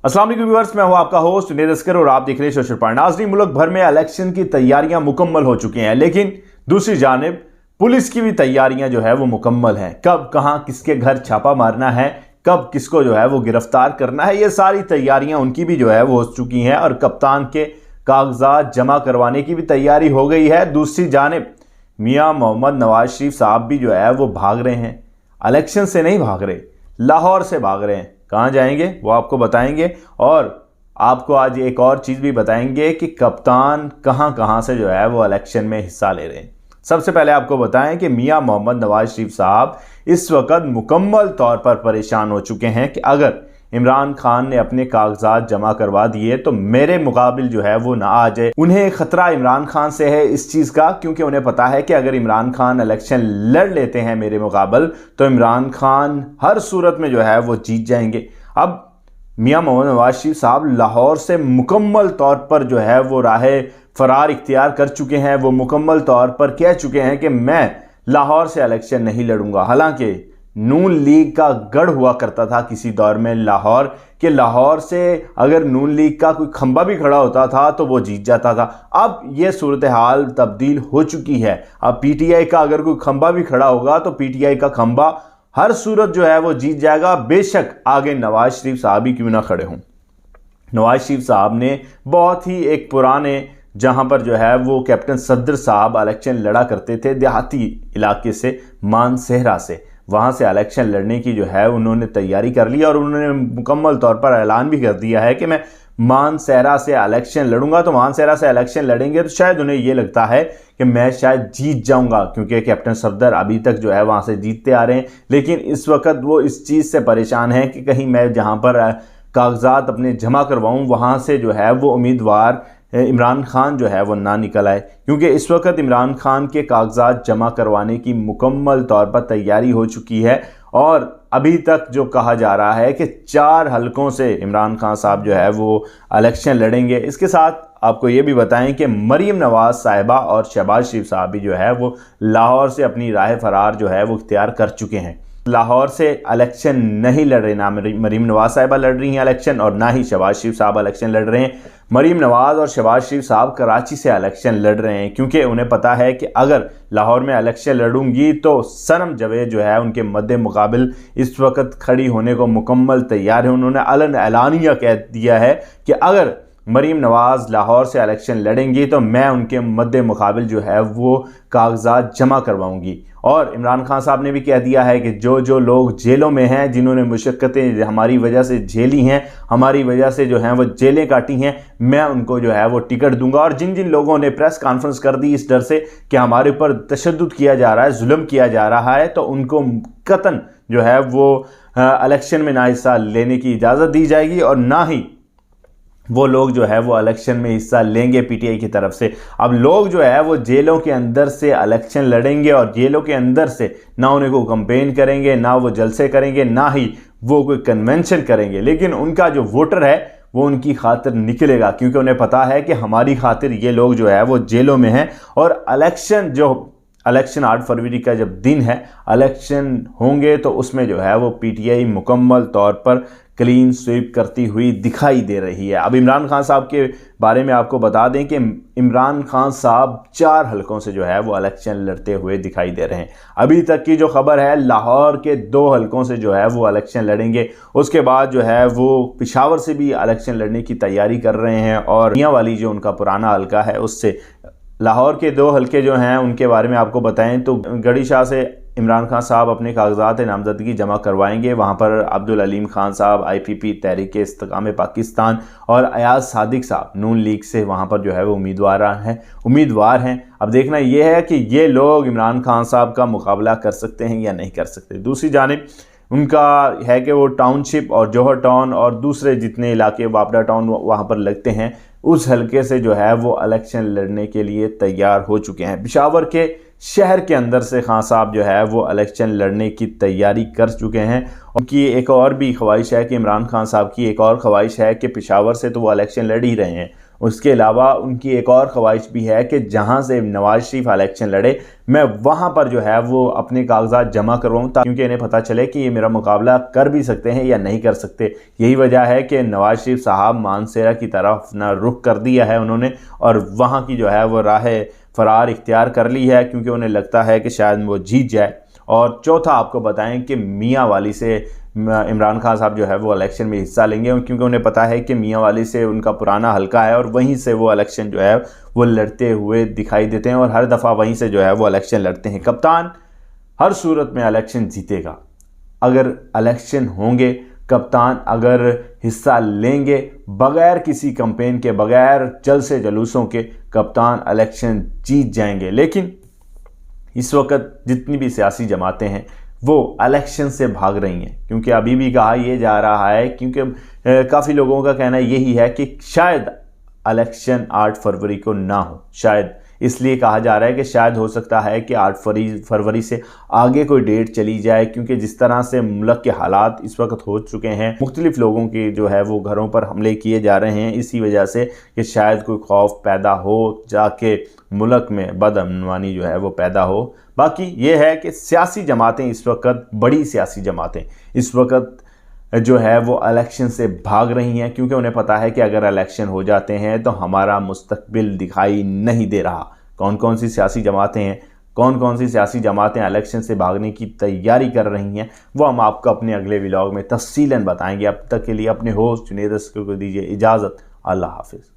अस्सलाम वालेकुम व्यूअर्स, मैं हूं आपका होस्ट जुनैद अस्कर और आप देख रहे हैं सोशल पॉइंट। नाज़रीन, मुल्क भर में इलेक्शन की तैयारियां मुकम्मल हो चुकी हैं, लेकिन दूसरी जानिब पुलिस की भी तैयारियां जो है वो मुकम्मल हैं। कब कहां किसके घर छापा मारना है, कब किसको जो है वो गिरफ्तार करना है, ये सारी तैयारियां उनकी भी जो है वो हो चुकी हैं और कप्तान के कागजात जमा करवाने की भी तैयारी हो गई है। दूसरी जानिब मियां मोहम्मद नवाज शरीफ साहब भी जो है वो भाग रहे हैं। इलेक्शन से नहीं भाग रहे, लाहौर से भाग रहे हैं। कहाँ जाएंगे वो आपको बताएंगे और आपको आज एक और चीज़ भी बताएंगे कि कप्तान कहाँ कहाँ से जो है वो इलेक्शन में हिस्सा ले रहे हैं। सबसे पहले आपको बताएं कि मियां मोहम्मद नवाज शरीफ साहब इस वक्त मुकम्मल तौर पर परेशान हो चुके हैं कि अगर इमरान खान ने अपने कागजात जमा करवा दिए तो मेरे मुकाबिल जो है वो ना आ जाए। उन्हें खतरा इमरान खान से है इस चीज़ का, क्योंकि उन्हें पता है कि अगर इमरान खान इलेक्शन लड़ लेते हैं मेरे मुकाबिल तो इमरान खान हर सूरत में जो है वो जीत जाएंगे। अब मियां मोहम्मद नवाज शरीफ साहब लाहौर से मुकम्मल तौर पर जो है वो राह फरार इख्तियार कर चुके हैं। वो मुकम्मल तौर पर कह चुके हैं कि मैं लाहौर से इलेक्शन नहीं लड़ूंगा। हालांकि नून लीग का गढ़ हुआ करता था किसी दौर में लाहौर, कि लाहौर से अगर नून लीग का कोई खंबा भी खड़ा होता था तो वो जीत जाता था। अब ये सूरत हाल तब्दील हो चुकी है। अब पीटीआई का अगर कोई खंबा भी खड़ा होगा तो पीटीआई का खंबा हर सूरत जो है वो जीत जाएगा, बेशक आगे नवाज शरीफ साहब ही क्यों ना खड़े हों। नवाज शरीफ साहब ने बहुत ही एक पुराने, जहां पर जो है वो कैप्टन सद्र साहब इलेक्शन लड़ा करते थे देहाती इलाके से, मानसेहरा से, वहां से इलेक्शन लड़ने की जो है उन्होंने तैयारी कर ली और उन्होंने मुकम्मल तौर पर ऐलान भी कर दिया है कि मैं मानसेहरा से इलेक्शन लड़ूंगा। तो मानसेहरा से इलेक्शन लड़ेंगे तो शायद उन्हें यह लगता है कि मैं शायद जीत जाऊंगा, क्योंकि कैप्टन सफदर अभी तक जो है वहां से जीतते आ रहे हैं। लेकिन इस वक्त वो इस चीज़ से परेशान है कि कहीं मैं जहां पर कागजात अपने जमा करवाऊं वहां से जो है वो उम्मीदवार इमरान खान जो है वो ना निकल आए, क्योंकि इस वक्त इमरान खान के कागजात जमा करवाने की मुकम्मल तौर पर तैयारी हो चुकी है। और अभी तक जो कहा जा रहा है कि 4 हलकों से इमरान खान साहब जो है वो इलेक्शन लड़ेंगे। इसके साथ आपको ये भी बताएं कि मरीम नवाज साहिबा और शहबाज शरीफ साहब भी जो है वो लाहौर से अपनी राह फरार जो है वो इख्तियार कर चुके हैं। लाहौर से इलेक्शन नहीं लड़ रहे, ना मरीम नवाज साहिबा लड़ रही हैं इलेक्शन और ना ही शहबाज शरीफ साहब इलेक्शन लड़ रहे हैं। मरीम नवाज और शहबाज शरीफ साहब कराची से इलेक्शन लड़ रहे हैं, क्योंकि उन्हें पता है कि अगर लाहौर में इलेक्शन लड़ूंगी तो सनम जवेद जो है उनके मद्दे मुकाबिल इस वक्त खड़ी होने को मुकम्मल तैयार है। उन्होंने ऐलानिया कह दिया है कि अगर मरीम नवाज लाहौर से इलेक्शन लड़ेंगी तो मैं उनके मद्दे मुकाबिल जो है वो कागजात जमा करवाऊंगी। और इमरान खान साहब ने भी कह दिया है कि जो जो लोग जेलों में हैं, जिन्होंने मुशक्क़तें हमारी वजह से झेली हैं, हमारी वजह से जो हैं वो जेलें काटी हैं, मैं उनको जो है वो टिकट दूंगा। और जिन जिन लोगों ने प्रेस कॉन्फ्रेंस कर दी इस डर से कि हमारे ऊपर तशद्दुद किया जा रहा है, जुल्म किया जा रहा है, तो उनको कतन जो है वो इलेक्शन में ना हिस्सा लेने की इजाज़त दी जाएगी और ना ही वो लोग जो है वो इलेक्शन में हिस्सा लेंगे पीटीआई की तरफ से। अब लोग जो है वो जेलों के अंदर से इलेक्शन लड़ेंगे और जेलों के अंदर से ना उन्हें को कंपेन करेंगे, ना वो जलसे करेंगे, ना ही वो कोई कन्वेंशन करेंगे, लेकिन उनका जो वोटर है वो उनकी खातिर निकलेगा, क्योंकि उन्हें पता है कि हमारी खातिर ये लोग जो है वो जेलों में हैं। और इलेक्शन 8 फरवरी का जब दिन है, इलेक्शन होंगे तो उसमें जो है वो पीटीआई मुकम्मल तौर पर क्लीन स्वीप करती हुई दिखाई दे रही है। अब इमरान खान साहब के बारे में आपको बता दें कि इमरान खान साहब 4 हलकों से जो है वो इलेक्शन लड़ते हुए दिखाई दे रहे हैं। अभी तक की जो खबर है, लाहौर के 2 हलकों से जो है वो इलेक्शन लड़ेंगे। उसके बाद जो है वो पेशावर से भी इलेक्शन लड़ने की तैयारी कर रहे हैं और मियांवाली जो उनका पुराना हलका है उससे। लाहौर के 2 हलके जो हैं उनके बारे में आपको बताएं तो गढ़ी शाह से इमरान खान साहब अपने कागजात नामजदगी जमा करवाएंगे। वहाँ पर अब्दुल अलीम खान साहब IPP तहरीक इस्तेकाम पाकिस्तान और अयाज सादिक साहब नून लीग से वहाँ पर जो है वो उम्मीदवार हैं। अब देखना यह है कि ये लोग इमरान खान साहब का मुकाबला कर सकते हैं या नहीं कर सकते। दूसरी जानिब उनका है कि वो टाउनशिप और जौहर टाउन और दूसरे जितने इलाके वापडा टाउन वहाँ पर लगते हैं, उस हलके से जो है वो इलेक्शन लड़ने के लिए तैयार हो चुके हैं। पेशावर के शहर के अंदर से खान साहब जो है वो इलेक्शन लड़ने की तैयारी कर चुके हैं। उनकी एक और भी ख्वाहिश है कि इमरान खान साहब की एक और ख्वाहिश है कि पेशावर से तो वो इलेक्शन लड़ ही रहे हैं, उसके अलावा उनकी एक और ख्वाहिश भी है कि जहां से नवाज शरीफ इलेक्शन लड़े मैं वहां पर जो है वो अपने कागजात जमा करवाऊं, क्योंकि इन्हें पता चले कि ये मेरा मुकाबला कर भी सकते हैं या नहीं कर सकते। यही वजह है कि नवाज शरीफ साहब मानसेरा की तरफ अपना रुख कर दिया है उन्होंने, और वहाँ की जो है वो राह फरार इख्तियार कर ली है, क्योंकि उन्हें लगता है कि शायद वो जीत जाए। और चौथा आपको बताएं कि मियाँ वाली से इमरान खान साहब जो है वो इलेक्शन में हिस्सा लेंगे, क्योंकि उन्हें पता है कि मियाँ वाली से उनका पुराना हल्का है और वहीं से वो इलेक्शन जो है वो लड़ते हुए दिखाई देते हैं और हर दफ़ा वहीं से जो है वो इलेक्शन लड़ते हैं। कप्तान हर सूरत में इलेक्शन जीतेगा। अगर इलेक्शन होंगे, कप्तान अगर हिस्सा लेंगे, बगैर किसी कैंपेन के, बगैर जलसे जुलूसों के, कप्तान इलेक्शन जीत जाएंगे। लेकिन इस वक्त जितनी भी सियासी जमातें हैं वो इलेक्शन से भाग रही हैं, क्योंकि अभी भी कहा यह जा रहा है, क्योंकि काफ़ी लोगों का कहना यही है कि शायद इलेक्शन 8 फरवरी को ना हो। शायद इसलिए कहा जा रहा है कि शायद हो सकता है कि 8 फरवरी से आगे कोई डेट चली जाए, क्योंकि जिस तरह से मुल्क के हालात इस वक्त हो चुके हैं, मुख्तलिफ लोगों के जो है वो घरों पर हमले किए जा रहे हैं, इसी वजह से कि शायद कोई खौफ पैदा हो जाके मुल्क में बदअमनवानी जो है वो पैदा हो। बाकी ये है कि सियासी जमातें इस वक्त, बड़ी सियासी जमातें इस वक्त जो है वो इलेक्शन से भाग रही हैं, क्योंकि उन्हें पता है कि अगर इलेक्शन हो जाते हैं तो हमारा मुस्तकबिल दिखाई नहीं दे रहा। कौन कौन सी सियासी जमातें हैं, कौन कौन सी सियासी जमातें इलेक्शन से भागने की तैयारी कर रही हैं, वो हम आपको अपने अगले व्लॉग में तफसीलन बताएंगे। अब तक के लिए अपने होस्ट जुनेद अस्कर को दीजिए इजाज़त। अल्लाह हाफिज़।